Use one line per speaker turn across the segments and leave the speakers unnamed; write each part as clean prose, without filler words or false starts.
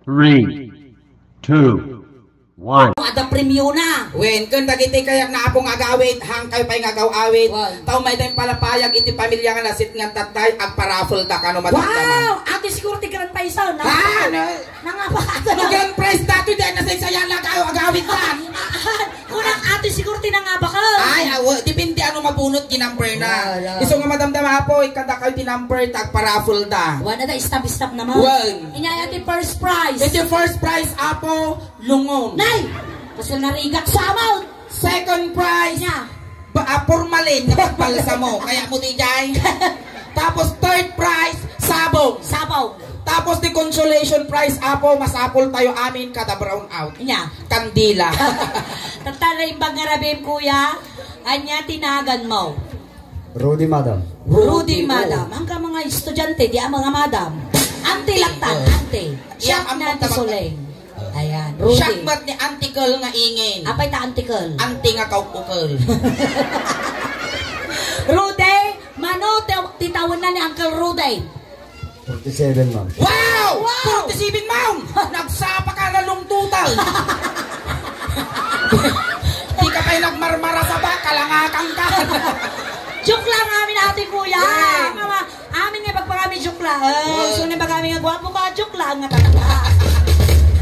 3, 2, 1.
Ada premyo na.
Wen, kung dagiti kayak na apong agawit, hang kayo pa'y ngagaw-awit. Tao may tayong palapayag, iti pamilya nga nasit nga tatay, ag paraffle ta ka no matagdaman.
Wow! Ate siguro ti grand paisaw na.
Ha?
Nangapakata
Ano grand prize dati dahil nasaysayang lang kayo agawit ka.
Unang ate siguro ti nangapa ka.
Ay, dipindi ano mabunot ginumber na. Iso nga madamdama po, ikada kayo tinumber, tag paraffle ta.
Wala na stop naman.
Wen.
Inyaya ti first prize.
Iti first prize, apo, lungon.
Nay! Kasi narigak sa amount.
Second prize,
Nya.
Formalin na pagpalsa mo. Kaya mo di jay. Tapos third prize, sabong.
Sabaw.
Tapos di consolation prize, apo, masapol tayo amin kada brown out.
Inya.
Kandila.
Tatala yung bangarabim kuya. Anya tinagan mo.
Rudy, madam.
Rudy, madam. Hanggang mga estudyante, di ang mga madam. Ante laktan, ante. Siyak na ti Soleng. Ayan, Rudy.
Shakmat ni antikal nga ingin.
Apay ta antikal.
Anti nga kaukukal.
Rudy, mano titawan na ni Uncle Rudy.
47, ma'am.
Wow!
Wow!
47 ma'am! Nagsapa ka na lungtutal. Di ka tayo nagmarmara sa ba, kalangakang ka.
Joke lang amin ate kuya.
Yeah.
Mama, amin nga pagpangami joke lang. So na bagami nga gwapo ka, joke lang nga talaga.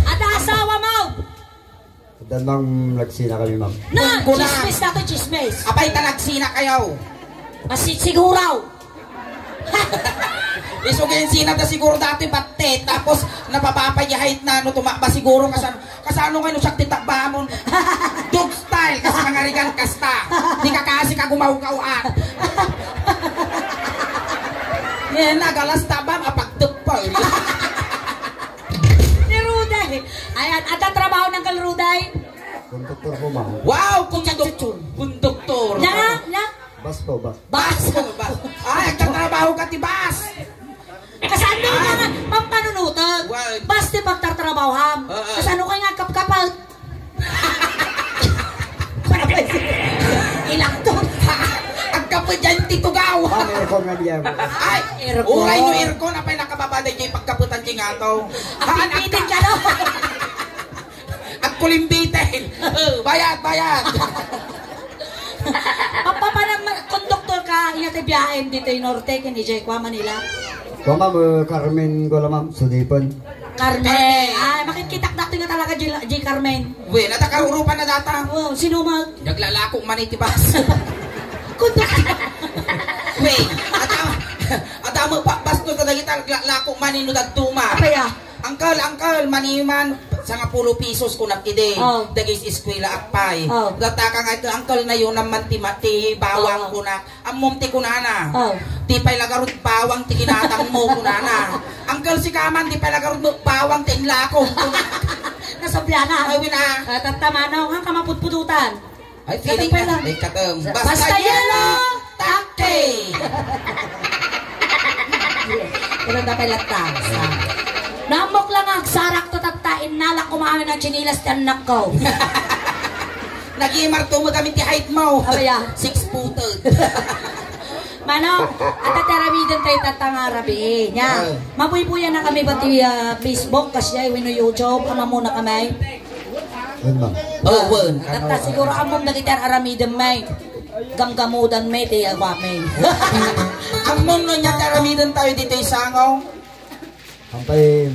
At asawa mo.
Dan bang nagsina kami, ma'am.
Na,
Kulang.
chismis na to, chismis.
Apay tanagsina kayo.
Kasi siguraw.
Isugin sina ta siguro dati batte. Tapos napapapayahit na ano tumakba siguro kasano ngayon siya titakbamon. Dog style kasi mangarigan kasta. Di ka kasi ka gumaw-gawaan. Yan nagalas tabang apagtupal.
Ni Ruday. Ayan, at ang trabaho ng Kal Ruday.
Konduktor po, ma'am.
Wow, konduktor.
Na.
Bas po, bas.
Bas.
Ay, agtatrabaho ka ti bas.
Kasano ka nga pampanunutag?
Well,
Bas di pagtatrabawham. Kasano ka nga kapkapal? Ilang to.
Agkapo dyan titugaw.
Ma'am, aircon nga diyan.
Ay,
Aircon.
uray no aircon. Apay nakababaday dyan pagkaputan dyan nga to.
Ang pipitin ka no?
At kulimbitin. Bayad.
Papapanang konduktor ka, iya te biyahen dito yung Norte, kini Jay kwa Manila.
Ko, ma'am, Carmen ko lang, ma'am. Sudipan.
Carmen. Ay, makikitak dati nga talaga J. Carmen.
Uy, natakarurupan na data.
Oh, sino mag?
Naglalakong manitibas.
Konduktor.
Uy, atamo pa basto sa dagita naglalakong manino dagtuma.
Kaya?
Angkal, maniman, sa nga 10 pesos ko nakide.
Oh.
Dagis eskwela akpay.
Oh.
Dataka nga ito, angkal na yun naman ti bawang ko na. Amom ti kunana.
Oh.
Di pa'y lagarot bawang ti kinatang mo kunana. Angkal si kaman, di pa'y lagarot bawang ti inlakong kunana.
Nasablana.
Ay, wina.
Tatamanaw nga kamaputpututan.
Ay, feeling na. Ay, katem. Basta yelo, take.
Pero dapat latas. Namok lang ang sarak to tatain nalak kumain ng chinilas ti anak ko.
Nag-imarto mo kami ti height mo.
Abaya.
6-footed.
Mano, at ataramidan tayo tatangarabi. Nya, mabuy-buyan na kami ba ti Facebook kasi ay wino YouTube. Ama muna kami.
Yun, ma'am.
Oh, wen.
Tata siguro among nagitar aramidan may. Gamgamudan may ti agwame.
Among no niya karamidan tayo dito isangaw.
Ampay,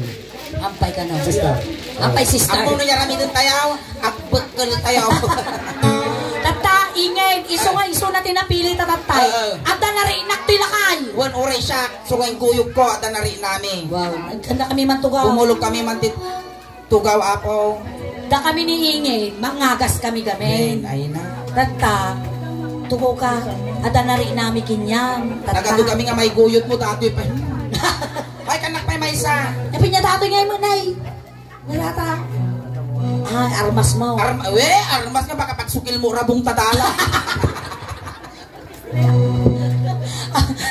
Ampay ka no.
sister.
Ampay sister.
Among no niya karamidan tayo. Akbekal tayo.
Tata, ingay. Iso na tinapili tatatay. At na rin naktilakay.
Wen oray siya. Sungay guyog ko at na rin namin.
Wow, nagkanda kami man tugaw.
Bumulog kami man dit. Tugaw apo.
Da kami ni ingay. Mangagas kami gamin.
Ay na.
Tata, tuko ka. At na rin namin kinyam.
Nagado kami nga may guyot mo dati pa. Ay kanak pa may isa.
Tapi niya dati ngayon mo, nay. Nalata. Ay, armas mo.
Armas nga baka pagsukil mo rabong tadala.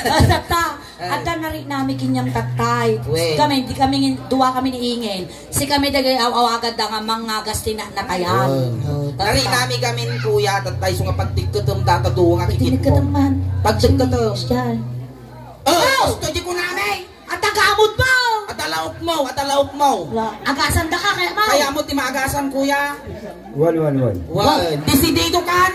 Tata, at na rin namin kinyam tatay. Kami, di kami, duwa kami ni ingin. Si kami dagay awagad da nga mga gasti na kayan.
Nari namin gamin kuya, tatay so nga pagtigkatom dataduwa nga
Pagdinig
kikit
ka
mo.
naman.
Pagdigkatom.
Yan.
Oh! Gusto di ko namin!
At tagamod mo!
At alaok mo, at alaok mo.
Agasan da ka kaya mo.
Kaya mo timaagasan, kuya.
111.
Desidido kan?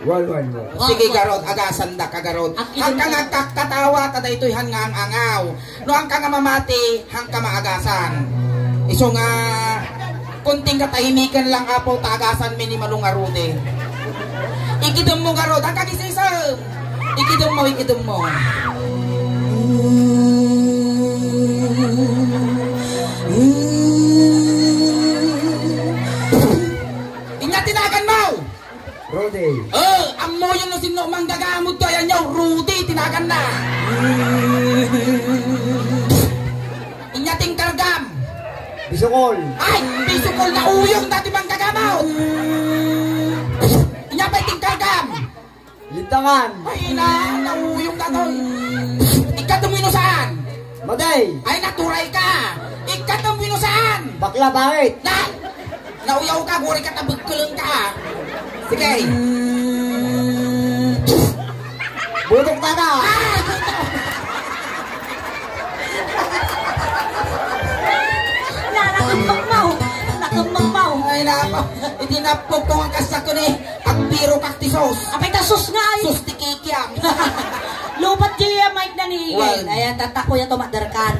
111.
Sige, garot, agasan da ka, garot. Hang ka nga katawa, tada ito'y hangang angaw. No, hang ka nga mamati, hang ka maagasan. Iso nga, kunting katahimikan lang apo, tagasan minimalong arude. Ikidom mo, garot, hang kagisisam. Ikidom mo. Tinagan mo!
Rudy.
Amo yung sino mang gagamot to, ayan nyo, Rudy, tinagan na. Inyating kargam.
Bisukol.
Ay, bisukol na uyong dati mang gagamot. Inyating kargam.
Lintangan.
Ay na, nauyong na to. Ikatumino saan?
Maday.
Ay, naturay ka. Ikatumino saan?
Bakla bakit?
Nauyaw ka, guri ka, tabagkulong ka. Sige.
Budok na na.
Nakambang mau.
Ay, napa. Itinapog ko ang kasya ko ni Agbiro Cactisos.
Apay tasos nga ay.
Sus, tikikyang.
Lupat diya Mike na ni
Well.
Ayan, tatako yan tumadarkan.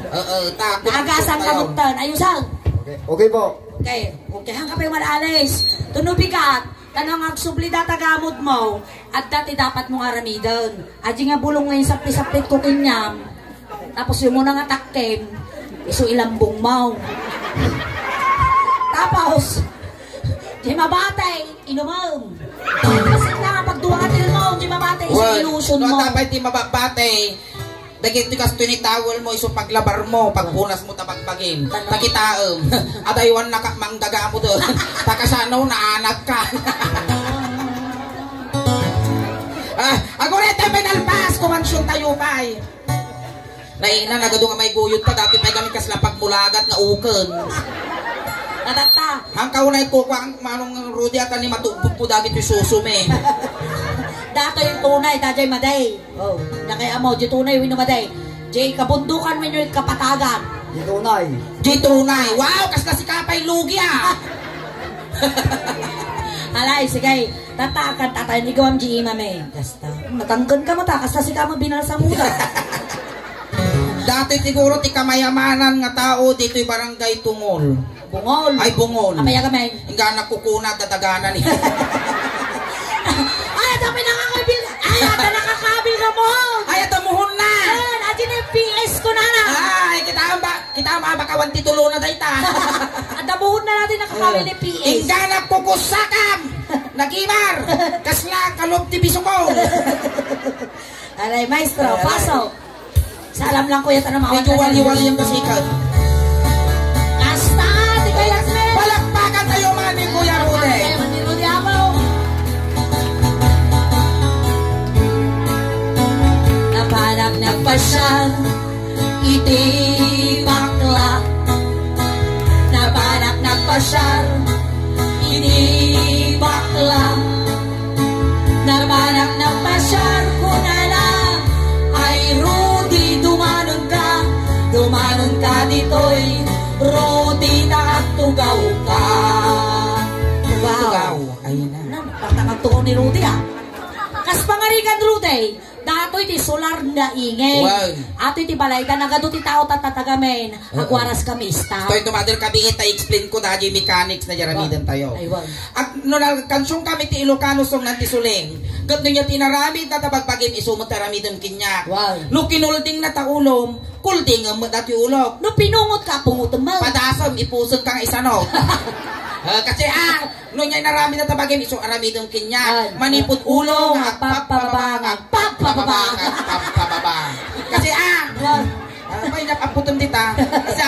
Takot.
Naagasang kabuktan. Ayusan.
Okay po.
Okay, hang kapay malalis. Tunubikat. Tanong ang subli datagamod mo. At dati dapat mong aramidon. Adji nga bulong ngayon sapit-sapit ko kinyam. Tapos yung muna nga takkim. Iso ilambong mo. Tapos, di mabatay, inumam. Kasi na nga pagduwa ka din mo, di mabatay, iso ilusion mo.
Dapat di mababate. Dagit tikas to ni tawel mo, iso paglabar mo, pagpunas mo tapagbagin. Takitaem. Adaywan na mangdaga mo doon. Takasanaw na anak ka. Agorete penalpas, kumansyon tayo pa'y. Naina, nagado nga may guyot pa, dati pa'y kami kasla pagmulagat na uken.
Natata.
Ang kaunay ko, ang manong Rudy at ni matubog po dagit yung susume.
Dato yung tunay, dajay maday. Oh, nakaya mo, di tunay, wino maday. Jay, kabundukan mo yung kapatagan.
Itunay.
Di tunay. Wow, kas na si Kapay Lugi ah.
Alay, sige. Tatakan, tatay, ni gawam di imame. Kasta. Matangkan ka mata, kasta si kama binalsa muda.
Dati siguro ti kamayamanan nga tao dito'y barangay Tungol.
Bungol.
Ay, Bungol.
Amaya kamay.
Hingga nakukuna dadaganan ni.
Ay, dami nakakabil. Ay, ata nakakabil ka mo.
Ay, atamuhon na.
Ayan, ati na yung PS ko na na.
Ay, kita ba bakawan titulo na dayta.
At dabuhon na natin nakakabil ni PS.
Hingga nakukusakam. Nagimar. Kasla kalop ti bisukol.
Alay, maestro, pasok. Sa alam lang ko yung tanong
Medyo wali-wali yung basikan.
Kasta, di kaya sila.
Palakpakan tayo man ni Kuya Rudy.
Ay, maniro di ako. Napanap nagpasyal, iti bakla. Napanap nagpasyal, iti bakla. Napanap nagpasyal, kunala, ay Rudy, dumanon ka dito'y Rudy, nakatugaw ka.
Tugaw. Ayun na.
Pagtakatugaw ni Rudy ah. Kas pangarigan Rudy, dato'y ti solar na ingay.
Wow.
Ato'y ti balay ka, nagado ti tao tatatagamin. Agwaras kami sta.
Ito mother kami explain ko dahil mechanics na jaramidan tayo.
Aywan.
At no kansyong kami ti Ilocano song nanti suling. Kat niya tinaramid na tabagbagin isumot taramidon kinya.
Wow.
No kinulding na taulom, kulding mo dati ulog.
No pinungot ka, pungutom mo.
Padasam ipusod kang isano. Kasi no niya narami na tabagin iso aramidon kinya. Manipod ulong, agpapababang, agpapababang, agpapababang. Kasi may napaputom dita. Kasi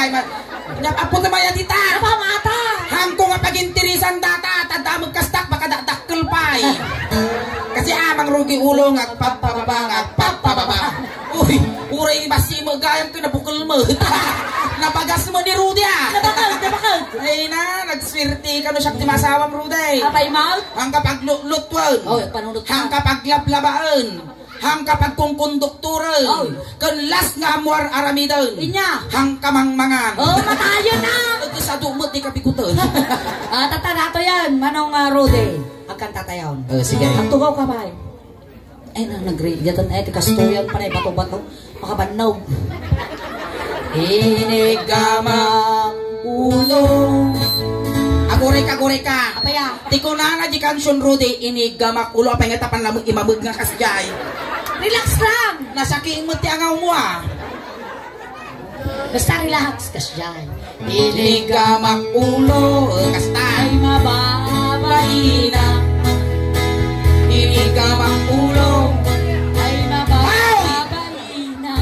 napaputom maya dita.
Apa mata?
Hangko nga pagintirisan data, tadamog kastak, baka dakdakkel pa'y. Kasi mang rugi ulong, agpapababang, agpapababang. Uy, uray basi mo, gayang ko nabukal mo. Nabagas mo ni Rudy
Nabakal.
Ay na, nagswerte ka no siya timasawang Rudy.
Apay mouth?
Ang kapag lutwan.
Oh, panunod ka.
Ang kapag lablabaan. hang kapag kong kondukturan.
Oy.
Kan last nga amuar aramidon.
Inya.
Hang kamangmangan.
Oh, matayo na!
Ito sa dumot ni kapikutan.
Tatanato yan, manong Rudy. Agkan tatayon.
Sige.
Ang tugaw ka ba? Ay, nag-grade dyan. Ay, tikastuyan pa na bato-bato. Makabanaw. Inigamang ulo.
Agore ka.
Apa ya?
Di ko na di kansyon Rudy, inigamak ulo. Apa nga tapan lamang imamag nga kasjay.
Relax lang!
Nasaking mo ti angaw mo ah.
Basta relax kas dyan.
Inigamak ulo. Kasta.
Ay mababay na.
Inigamak ulo.
Ay mababay na.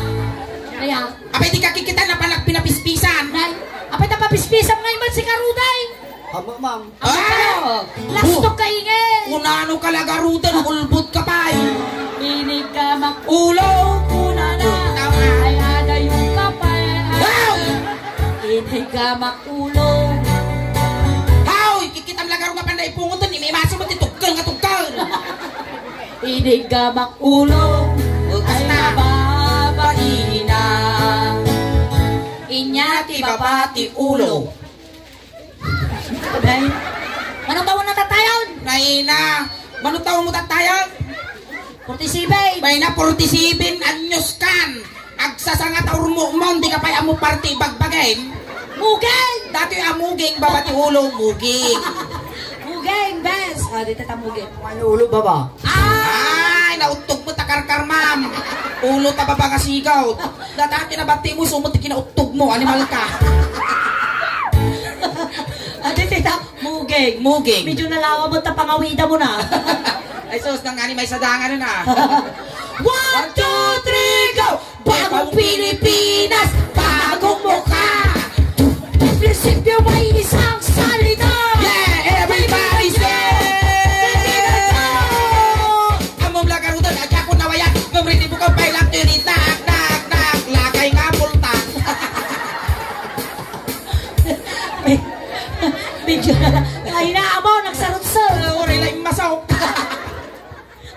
Kaya,
Apay di kakikita na panak pinapispisan.
nay, apay tapapispisan ngayon ba si Karuday?
Amo, ma'am.
Lastok ka ingay!
Unano ka lagarutan, ulbot ka pa eh.
Inig ka
Ulo.
makuna na.
Tama.
Ay ada yung kapay.
Wow!
Inig ka makulong.
How! Kikitam lagaro nga panday pungutan, may maso mo titugkal nga tugkal.
Inig ka makulong. Ay
Basta.
mababay na. Inyati
Babati ulo.
Ay, anong taon na tatayon?
Naina, manutaw mo tatayan?
47.
May na 47 anyos kan. Agsasangat aur mo mon, di ka pa amo party bagbagain.
Mugeng!
Dati amuging babati ulo, muging.
Mugeng, bes! Dito ta mugeng.
Ano ulo ba ba?
Ay, nautog mo takarkar ma'am. Ulo ta ba nga sigaw. Dati nabati mo, sumot kinautog mo, animal ka.
Dito ta mugeng.
Muging.
Medyo nalawa mo ta pangawida mo na.
Ay sus, nang ani may sadangan na.
1, 2, 3, go! Bagong Pilipinas, bagong mukha. Prinsipyo may isang salita.
Yeah, everybody say! Amom lagarutan, agya ko nawayan. Mamriti mo ka pailang diri, tak, tak, tak. Lakay nga pultak.
Medyo ay na mo, nagsarot-sarot.
Oray lang masaw.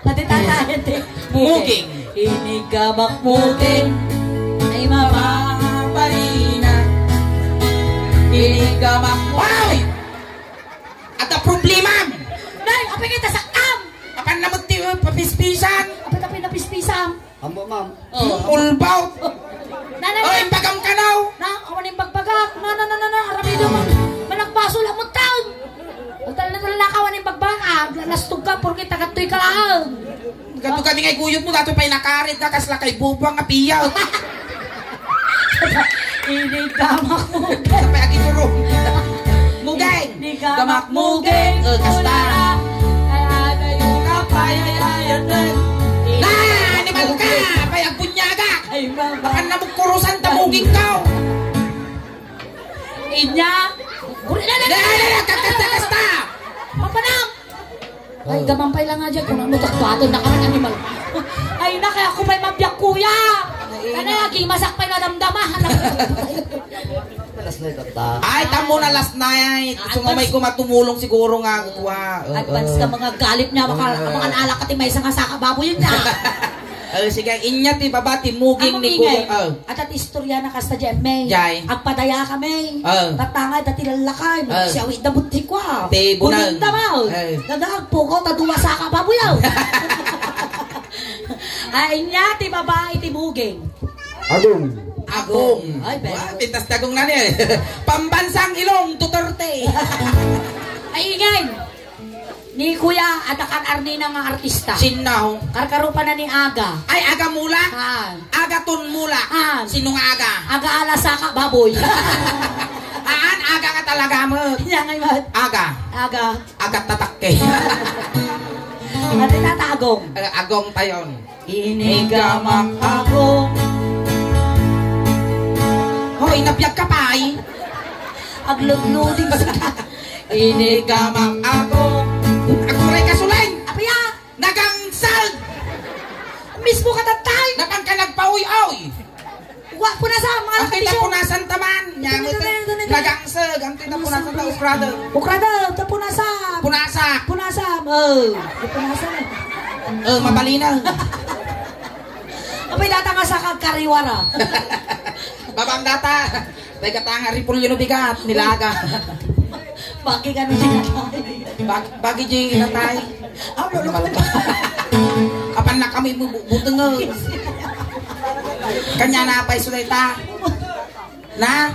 Pati tatayan din.
Muging.
Inigamak muging. Ay
Mapaparina. Inigamak. Wow! At ang problema,
Nay, apay kita sa am!
apan namot ti papispisan.
Apay tapay napispisam.
Amo, ma'am.
Ulbaw.
Nanay,
Oy, bagam ka now.
na, awan yung bagbagak. Na, aramido man. Managpaso lang mo taon. Pagtala na lalakawan yung bagbagak. Nastog ka, porque tagatoy ka lang.
Gato kami ngay guyot mo, dato pa'y nakarit na kasla kay bubang nga piyaw.
Inigamak muging.
Sa pa'y agituro. Mugeng.
Inigamak muging.
Kasta.
Kaya na yung kapayayayan din.
Na, animal ka. Pa'y agpunyaga.
Ay,
Bakan
mama.
na mugkurusan tamuging ka.
Inya.
Kasta.
Papanam! Ay, gamampay lang nga dyan kung ano takbato na karang animal. Ay, na kaya kung may mabyak kuya. Kana, gimasak pa na damdamahan.
Malas na ito ta.
Ay, tamo na last night. Gusto mo may kumatumulong siguro nga. Wow.
Advance ka mga galit niya. Mga alak at may isang asaka baboy yun na.
Sige, inya ti babati muging
Ang
ni
ingay.
Kuya.
At istorya na kasta dyan, May.
Jay.
Agpadaya kami. Tatangay, dati lalakay. Siyawi na buti ko.
Te, bunal.
Bunal daw. Nadaag po ko, taduwa sa kababoy yaw. Ay, niya, ti babae, ti buging.
Agong.
Agong.
Ay, very
Wow,
good.
pintas dagong na niya. Pambansang ilong, Duterte.
Ay, ingay. Ni Kuya, adakan Arnina nga artista.
Sinaw.
Karkarupa na ni Aga.
Ay, aga mula.
Ah.
Aga tun mula.
Ah.
Sino nga aga?
Aga alasaka baboy.
Aan, aga ka talaga mo.
Yan ngay mat.
Aga.
Aga.
Aga tatakke.
Ate tatagong.
Agong tayon.
Inigamak ako.
Hoy, napiyag ka pa ay.
Aglod-loading sa
Inigamak ako. Ako rin kasulain.
Apaya!
Nagangsal.
Mismo ka tatay!
Napan ka nagpaoy-oy.
Wa po na sa mga
Ang tita
katisyo.
punasan taman. Nagangsag. Ang tita punasan ta ukrado.
Ukrada, tapunasa.
Punasak.
Punasa. Oh. Punasa.
Mabalinaw.
data nga sa kagkariwara.
Babang data. Tay katanga ripul yun bigat nilaga.
Bagi ka na siya.
Bagi di natay. Kapan na kami buteng kanya na pa iso ta. Na?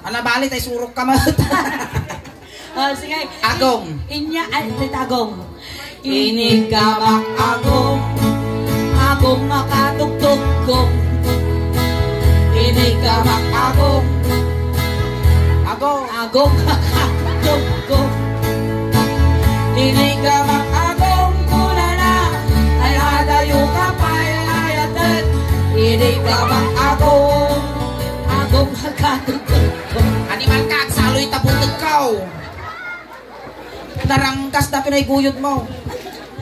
Ana bali tay surok ka mat.
Sige.
Agong.
Inya ay agong. Inigamak agong. Agong makatugtog kong. Inigamak agong. Agong makatugtog kong. Inigamak agong kuna na ay hadayo ka pa ayatan. Inigamak agong. Agong makatugtog kong.
Animal ka, saloy tabutag ka. Narangkas na pinayguyod mo.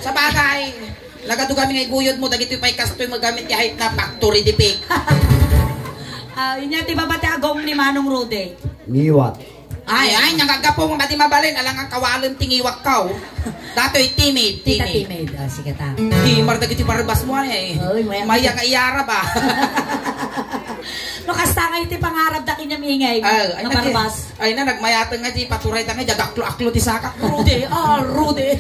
Sa bagay, nagado kami nga iguyod mo, dagito pa'y kastoy magamit kahit na factory dipik.
Inya ti babati agong ni Manong Rude.
Niwat.
Ay, nagagapo mo mati mabalin, alang ang kawalan tingiwak ka. Dato'y timid.
Tita timid. Sige ta.
Timar dagito parabas mo eh.
Oy,
Maya ka iyara ba?
No kasta nga iti pangarap da kinya mingay.
Ay,
Naparbas.
ay na, nagmayatan nga di, paturay ta nga, jagaklo-aklo ti sakak.
Rude. Rude.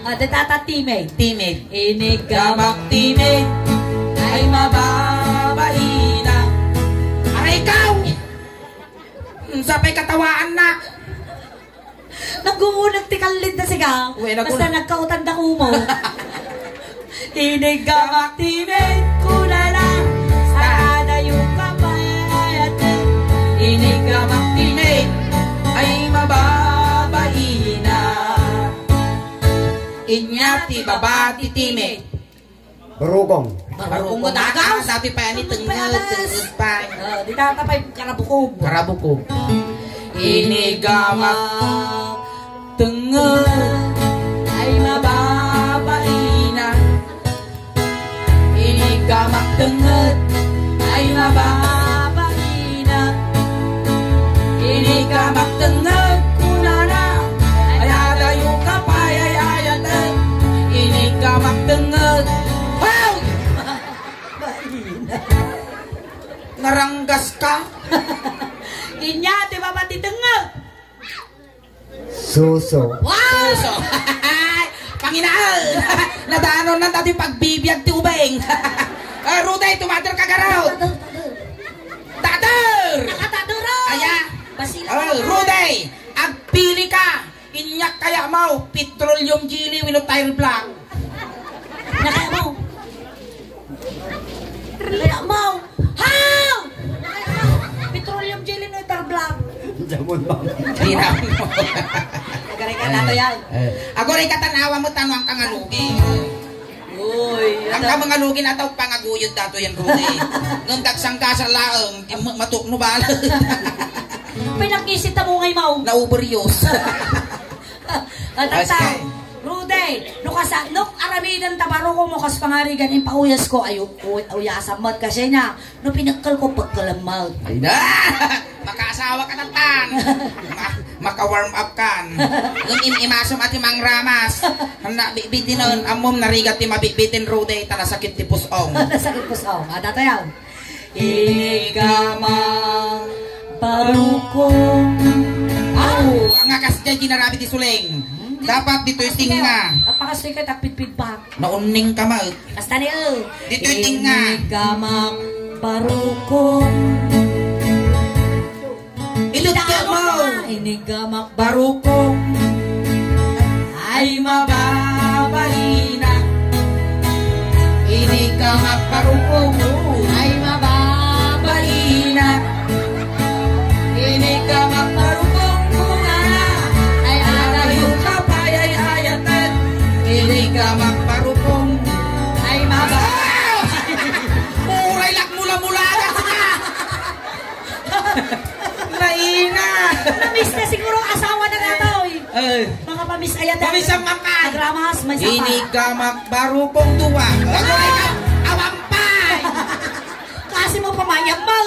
Ate tata timid.
Timid.
Inigamak
timid, ay mababain na. Aray ikaw! Sapay katawaan na.
Naggungunag ti kalid na siga. Basta nagkautan da kumo. Inigamak timid kuna lang. Sada yung kapayatin.
Inigamak timid, ay mababain na. Inyati babati timid.
Barukong.
Barukong matagaw.
Sabi pa yan tengod pa.
Di tatapay karabukob.
Karabukob. Inigamak tengod, ay mababain na. Inigamak tengod, ay mababain na. Inigamak tengod, kuna na, ay hadayo ka pa ayayatan. Inigamak tengod, wow! Naranggas ka?
Inya, di ba ba titengag?
Suso.
Wow!
So, Panginoon! Nadaanon na dati pagbibiyag ti ubeng. Ruday, tumater ka garaw. Tater!
Nakataduro!
Aya!
Basila
Ruday! Agpili ka! Inyak kaya mo, petroleum jelly wino tire black.
Nakaya mo! Kaya mo! How? Petroleum jelly no itar black.
Jamon ba?
Tinaw mo.
Nagaray ka nato yan.
Ako rin katanawa mo tanong kang alugi.
Uy,
Ang ka mga lugi na tao pangaguyod dato yan, Rudy. Ngundag sang ka sa laong, matuk no bala.
Pinag-isit na mo ngay mau.
Na-overuse.
Tataw, Rude, nuk aramidan tabaro ko mo kas pangarigan yung pauyas ko, uyasam mat kasi niya, no pinagkal ko pagkalamag.
Ay na! Makaasawa ka natan. Maka-warm up kan. Nung imasam at imang ramas. Bitin nun, amom narigat ti mabibitin Rude, talasakit ti pusong.
Nasakit ko sa tatayaw. Inigamang barukong.
Ang akas dyan ginarabi ti Suling. Dapat dito yung tinga.
At pakaswikat at pitpitbak.
Naunning ka ma.
Basta ni
Dito yung tinga.
Inigamang barukong.
Ilot ka mo.
Inigamak barukong. Ay mababain na.
Inigamak barukong.
Ay mababain na.
Inigamak barukong. Kuna na. Ay alayo ka pa ay ayatan. Inigamak barukong.
Ay mababain.
Muray lak mula-mula ka ka. Naina.
Namiss na siguro asawa na nga to. Mga pamis ayat.
Pamis ang makan.
Nagramas, may sapa.
Inigamak barukong duwa. Agoy ka. Awampay.
Kasi mo pamayang mo.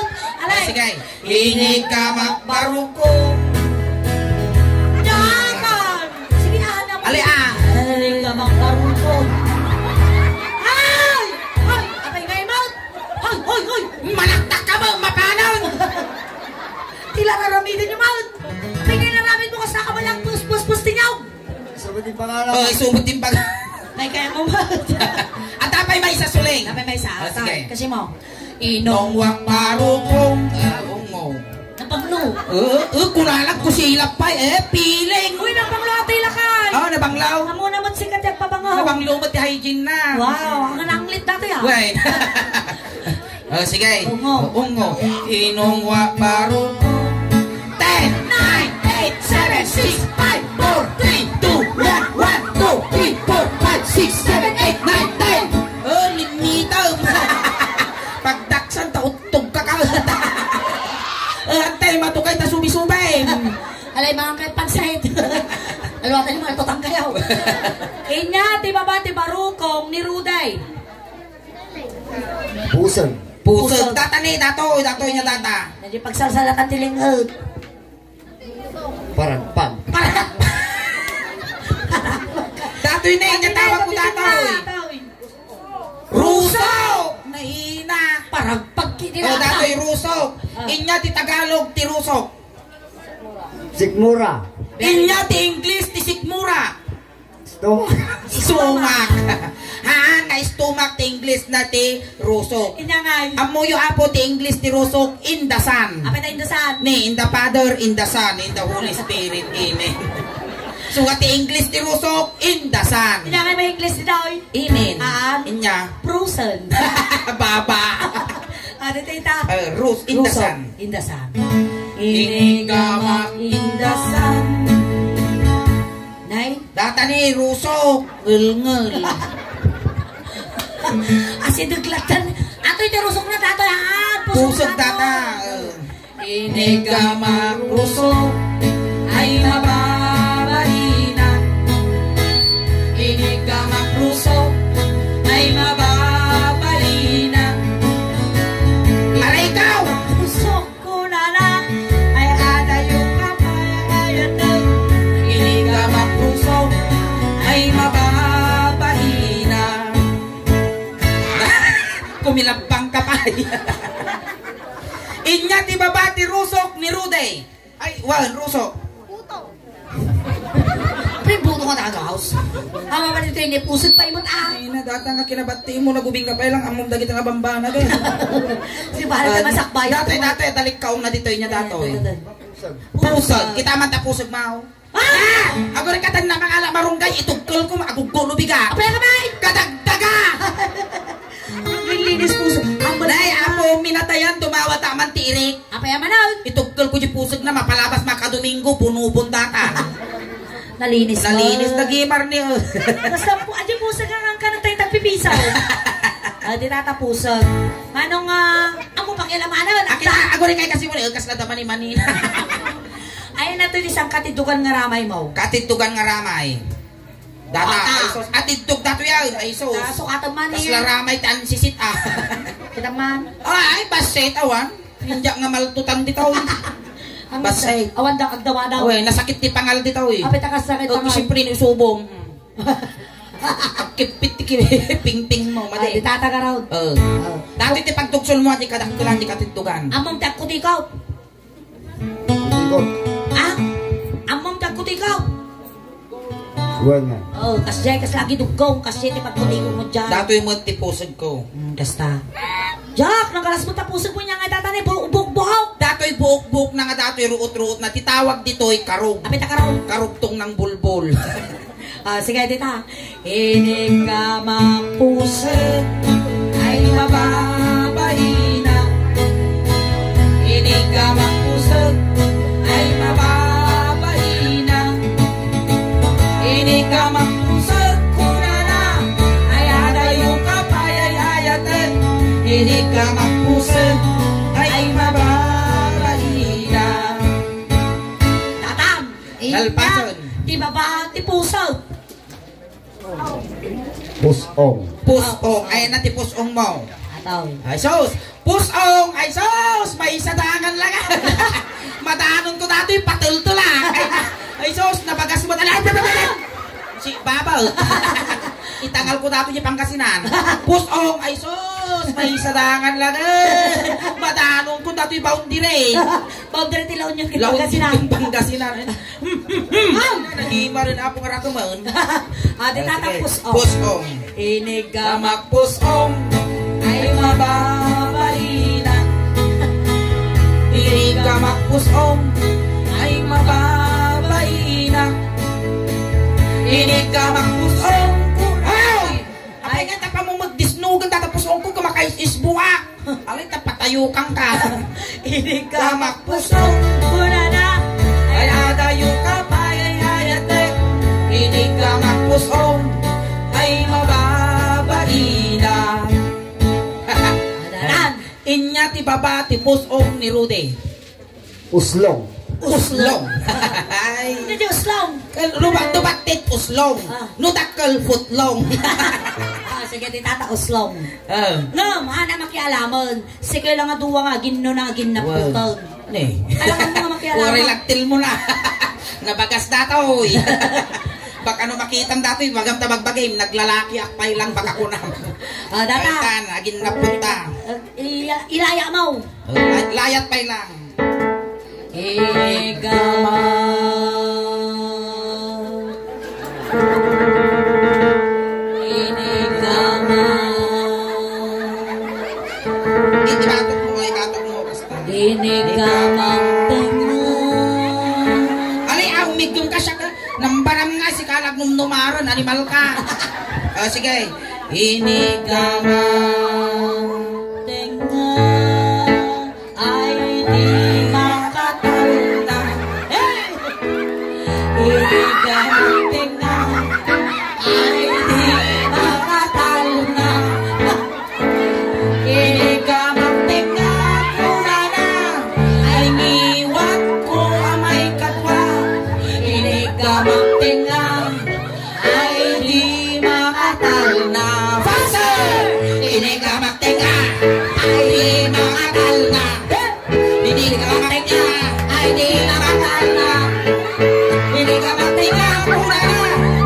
Alay.
Sige. Inigamak barukong.
Dakan. Sige, hanap.
Ali ah.
Inigamak barukong. Ay! Ay!
Oh, isumot din pag...
May kaya mo ba?
At tapay may isa suling.
Napay may sa
sige.
kasi mo.
Inong wak marupong. Ungo.
Napaglo.
Kunalag ko silap pa piling.
Uy, napaglo atay lakay.
Oh, nabanglaw.
Amo naman sikat yung pabangaw.
Nabanglaw mo ti hygiene na.
Wow, ang nanglit dati ah.
Wait. Sige.
Ungo.
Ungo. Inong wak marupong. 10, 9, 8, 7, 6, 5, 4, 3, 2, 1, 1, 2, 3, 4, 5, 6, 7, 8, 9, 10. Oh, limita. Pagdaksan, tautog ka ka. Antay, matukay, ta subi-subay.
Alay, mga kahit pansahit. Alwatan yung mga tutang kayaw. Inya, ti baba, ti barukong, ni Ruday.
Pusag.
Pusag. Data ni, datoy niya data.
Nandiyo pagsalsalatan ti linghod.
Paragpag.
Datoy na, inya tawag ko datoy. Rusok! Naina.
Parang
O,
pagkitinata.
datoy rusok. Inya ti Tagalog, ti rusok.
Sikmura.
Inya ti English, ti sikmura.
Stomach.
Sumak. Ha, na stomach ti English na ti rusok.
Inya nga.
Amuyo apo ti English ti rusok, in the sun.
Apay na indasan.
Ni, in the Father, in the Son, in the Holy Spirit. Amen. So, ti English ti rusok, in the sun.
Inya nga may English dito.
Amen. Inya.
Prusen.
Baba.
Ano tita?
Rus, in the sun.
In the sun.
Inigamak
in the sun. Nay?
Data ni rusok. Ngel-ngel.
Asiduglatan. Ato ito rusok na tato.
Pusog data. Inigamak rusok. Ay mababalina. Inigamak rusok. Ay mababalina. Para ikaw!
Pusok ko na lang. Ay ada yung kapayayat na.
Inigamak rusok. Ay mababalina. Kumilabang ka pa. Inya ti babati rusok ni Ruday. Ay, rusok.
Pre, buto ka na house. Ang mga dito yung pusod pa imot
Ay na, data nga kinabati mo, nagubing ka pa lang, among dagit nga bambana gaya.
Si Bahala na masakbay.
Datoy, dalik kaong na dito niya datoy. Pusag, kita man ta pusag mao. Ako rin katan na mga marunggay, itugkol ko, agugulo biga.
Apay ka bay!
Kadagdaga!
Ang linis puso. Ang
Nay, ako minatayan, tumawa taman tirik.
Apay ka manaw.
Itugkol ko di pusag na, mapalabas makadomingo, punubon data.
Nalinis mo.
Nalinis na gimar niyo.
Basta po, adi puso ka ka ng tayo tagpipisaw. Di tatapusag. Manong, amo pang ilamanan.
Ako rin kay kasi mo, ilkas na daman ni Manina.
Ayan na ito isang katidugan nga ramay mo.
Katitugan nga ramay. Data, ay sos. Atitug dato yan, ay sos.
Sukatan man
Tas
niya.
laramay tan sisit ah.
Kitang man.
Ay, baset awan. Hindi nga maltutan dito. Basay.
Awan daw, agdawa daw.
Uy, nasakit ti pangal dito eh.
Apit ka sakit
O,
pangal.
siyempre ni subong. Kipit ti ping-ping mo,
Ay, di
mali.
tataga raw.
Dati ti pagtugsol mo, di kadaktulan, di katitugan.
Among tagkutikaw.
Ikot.
Among tagkutikaw.
Buwan nga.
Kasi lagi dugong. Kasi ti pagkutikaw mo dyan.
Dato yung mga tipusag ko.
Basta. Jack, nanggalas mo tapusag mo niya nga tatani. Buhok-buhok.
Dato'y buhok-buhok na nga dato'y ruot-ruot na titawag dito'y karog.
Apit ka raw.
Karugtong ng bulbol.
Sige, tita. Inig ka mapusag.
Ay mababahina. Inig ka magpusag. Ay mababahina. Inig ka magpusag. Kuna na. Ay adayo ka payayayatan. Inig ka magpusag. Ay mababahina.
Tatam.
Dalpason.
Di baba, ti puso.
Pusong.
Pusong. Ay na ti pusong mo.
Ataw.
Ay sos! Pusong! Ay sos! May sadangan lang. Madanon ko dati, patulto lang. Ay sos! Nabagas mo talaga. Si Babaw. Itangal ko dati yung pangkasinan. Pusong! Ay sos! Sus, may sadangan lang eh. Madanong ko dato'y boundary.
Boundary tilaw nyo kay
Laon
Pangasinan.
yung Pangasinan. Nahima rin ako nga rakuman.
Di tatapos.
Pusong.
Inigamak
Pusong ay mababalina. Inigamak pusong ay mababalina. Inigamak pusong ko. Ay! Apay nga tapa mo magdisnugan tatapusong ko kumakais-isbuak. Alay tapatayo kang ka. Inigamak pusong
Una na.
ay adayo ka pa ay hayate. Inigamak pusong ay mababalina.
Adaran.
Inya ti baba ti pusong ni Rudy.
Uslong.
Uslong.
Hindi di uslong.
Lubat tit uslong. Nudakkel footlong.
Sige, di tata uslong. No, mana makialamon. Sige lang nga duwa nga, ginno na ginnaputan.
Ne.
Alam mo nga makialamon.
Uri lagtil mo na. Nabagas datoy. Baka ano makitan datoy, magam tabagbagay, naglalaki akpay lang baka kunam.
Data.
Kaitan, agin napunta.
Ilaya mo.
Layat pay lang. Ikatok mo. Basta.
Inigamang tingnan.
Alay, umigong ka siya ka. Nambaram nga si kalag nung numaron, animal ka. Sige. Inigamang
Tingnan ay di makatanda. Inigamang tingnan ay di makatanda.
Inigamang tingnan una na ay niwat ko amay katwa. Inigamang tingnan ay di makatal na. Faster! Inigamang tingnan ay di makatal na. Inigamang tingnan ay di makatal na. Inigamang tingnan una na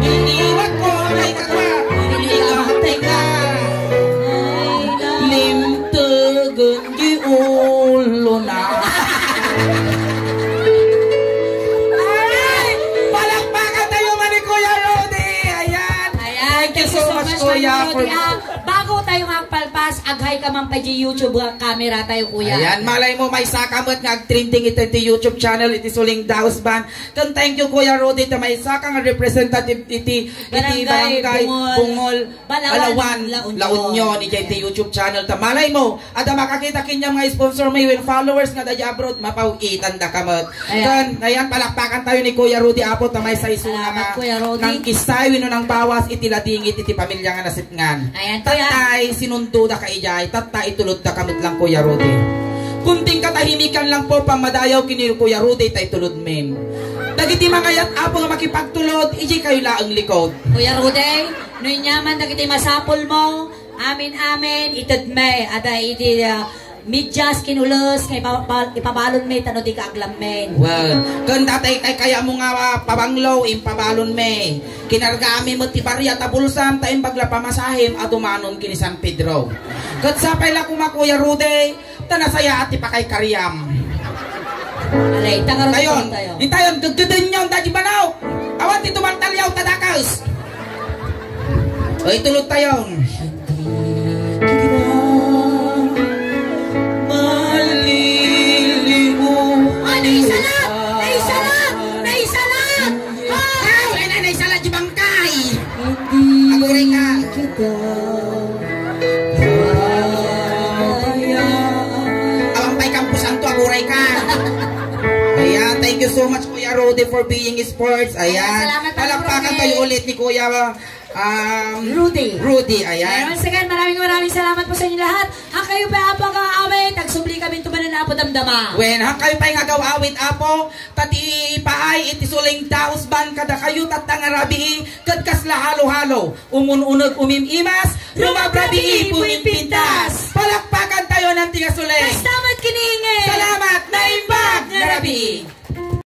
iniwat ko amay katwa. Inigamang tingnan limtugan di ulo na. Ay! Palakpakan tayo man ni Kuya Rudy! Ayan!
Ayan,
Thank you so much, Kuya.
Bago tayo magpalpas, aghay ka man pa di YouTube camera tayo, Kuya.
Ayan, malay mo may sakamot nga trending ito ti YouTube channel iti Suling Daos Band. Kan thank you Kuya Rudy ta may saka nga representative iti Barangay Bungol Alawan La Union iti YouTube channel ta malay mo ada makakita kinya mga sponsor may well followers nga dayi abroad mapawitan da kamot. Kan ayan palakpakan tayo ni Kuya Rudy apo ta may saisuna nga
Kuya Rudy.
nang kisay wino nang bawas iti ladingit iti pamilya nga nasitngan.
Ayan, Kuya.
Tatay sinundo da kaijay tatay itulod da kamot lang Kuya Rudy. Kunting katahimikan lang po pamadayaw kini Kuya Rudy tay tulod mem. Dagiti mangayat apo nga makipagtulod iji kayo laang likod.
Kuya Rudy, noy nyaman na kita masapol mo. Amin, itad me. Ada iti midyas kinulos, kay ipabalon me, tano di ka aglam men.
Well, kun tatay kaya mo nga pabanglaw impabalon me. Kinargami mo ti barya ta bulsam ta imbagla pamasahim at umanon kini San Pedro. Kat sapay la kuma Kuya Rudy, tanasaya ati pa kay Karyam.
Alay, tangarong
Tayon,
tayo.
intayon gaggadon nyo dadi banaw. Awan ti tumantalyaw tadakas. Oy tulog tayon. Naisalat di bangkay. Aguray ka. Awang pay kampusan to, aguray ka. Ayan, thank you so much Kuya Rudy for being sports. Ayan,
Salamat,
palakpakan
Rudy.
tayo ulit ni Kuya
Rudy.
Ayan.
Once again, maraming salamat po sa inyo lahat. Ang kayo pa apang kaawit, tagsubli kami tumanan na apo damdama.
When hangkay pa'y nga gawawit apo, tati ipaay iti Suling Daos Band kada kayo tatangarabi kadkas la halo-halo. Umununod umimimas, rumabrabi pumimpintas. Palakpakan tayo ng tiga Suling.
Basta mat kiningin.
Salamat na imbag na rabi.